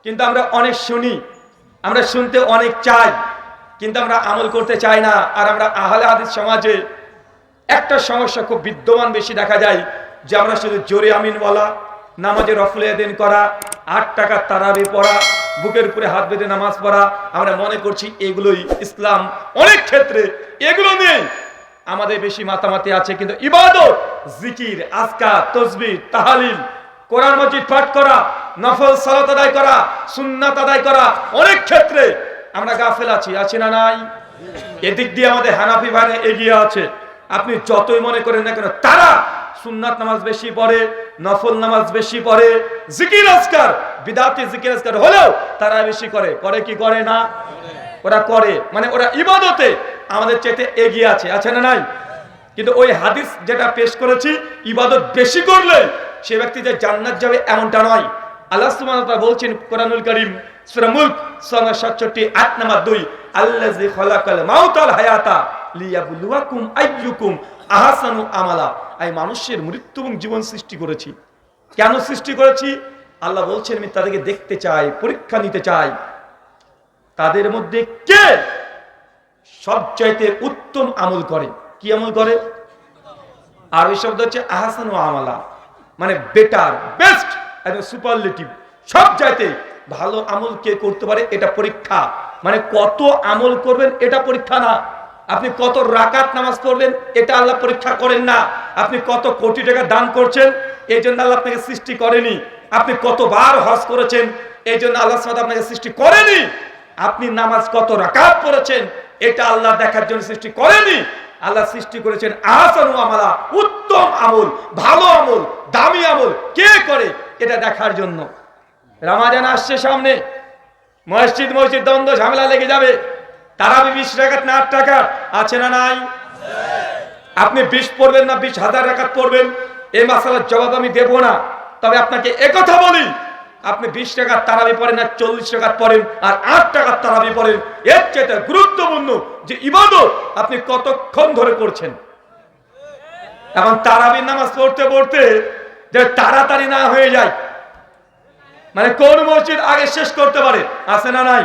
কিন্তু আমরা অনেক শুনি, আমরা শুনতে অনেক চাই, কিন্তু আমরা আমল করতে চাই না। আর আমরা আহলে হাদিস সমাজে একটা সমস্যা খুব বিদ্যমান বেশি দেখা যায় যে আমরা শুধু জোরে আমিন বলা, নামাজে রফুল ইয়াদাইন করা, 8 টাকার তারাবি পড়া, বুকের উপরে হাত বেঁধে নামাজ পড়া, আমরা মনে করছি এগুলোই ইসলাম। অনেক ক্ষেত্রে এগুলো নেই, আমাদের বেশি মাতামাতি আছে। কিন্তু ইবাদত, জিকির, আজকার, তাসবিহ, তাহলিল, কোরআন মাজিদ পাঠ করা, নফল সালাত আদায় করা, সুন্নাত আদায় করা, অনেক ক্ষেত্রে আমরা গাফেল আছি না নাই? এদিক দিয়ে আমাদের হানাফি ভাইরা এগিয়ে আছে। আপনি যতই মনে করেন না কেন, তারা সুন্নাত নামাজ বেশি পড়ে, নফল নামাজ বেশি পড়ে, জিকির আজকার, বিদাতি জিকির আজকার হলেও তারা বেশি করে কি করে না? ওরা করে, মানে ওরা ইবাদতে আমাদের চাইতে এগিয়ে আছে না নাই? কিন্তু ওই হাদিস যেটা পেশ করেছি, ইবাদত বেশি করলে সে ব্যক্তি যে জান্নাত যাবে এমনটা নয়। আল্লাহ সুবহানাহু ওয়া তাআলা বলছেন কোরআনুল কারীম সূরা মুলক 67 আয়াত নাম্বার 2, আল্লাযী খালাকাল মাউতা ওয়াল হায়াতা লিয়াবলুয়াকুম আইয়ুকুম আহসানু আমালা। আমি মানুষের মৃত্যু এবং জীবন সৃষ্টি করেছি। কেন সৃষ্টি করেছি? আল্লাহ বলছেন আমি তাদেরকে দেখতে চাই, পরীক্ষা নিতে চাই, তাদের মধ্যে কে সবচাইতে উত্তম আমল করে। কি আমল করে? আর ওই শব্দ হচ্ছে আহসানু আমালা, মানে বেটার, বেস্ট, একদম সুপারলেটিভ, সব চাইতে ভালো আমল কে করতে পারে এটা পরীক্ষা। মানে কত আমল করবেন এটা পরীক্ষা না, আপনি কত রাকাত নামাজ পড়বেন এটা আল্লাহ পরীক্ষা করেন না, আপনি কত কোটি টাকা দান করছেন এই জন্য আল্লাহ আপনাকে সৃষ্টি করেনি, আপনি কতবার হজ করেছেন এই জন্য আল্লাহ সুবহানাহু আপনাকে সৃষ্টি করেনি, আপনি নামাজ কত রাকাত পড়েছেন এটা আল্লাহ দেখার জন্য সৃষ্টি করেনি। আল্লাহ সৃষ্টি করেছেন আহসানু আমালা, উত্তম আমল, ভালো আমল, দামি আমল কে করে এটা দেখার জন্য। রমাজান আসছে সামনে, মসজিদ দ্বন্দ্ব ঝামেলা লেগে যাবে। তারাবি 20 রাকাত না 8 টাকার আছে না নাই? আপনি 20 পড়বেন না 20,000 রাকাত পড়বেন, এই মাসালার জবাব আমি দেব না। তবে আপনাকে একথা বলি, আপনি 20 টাকার তারাবি পড়েন আর 40 টাকার পড়েন আর 8 টাকার তারাবি পড়েন, এর চেয়ে গুরুত্বপূর্ণ যে ইবাদত আপনি কতক্ষণ ধরে করছেন। এখন তারাবির নামাজ পড়তে পড়তে যে তাড়াতাড়ি না হয়ে যায়, মানে কোন মসজিদ আগে শেষ করতে পারে আছে না নাই?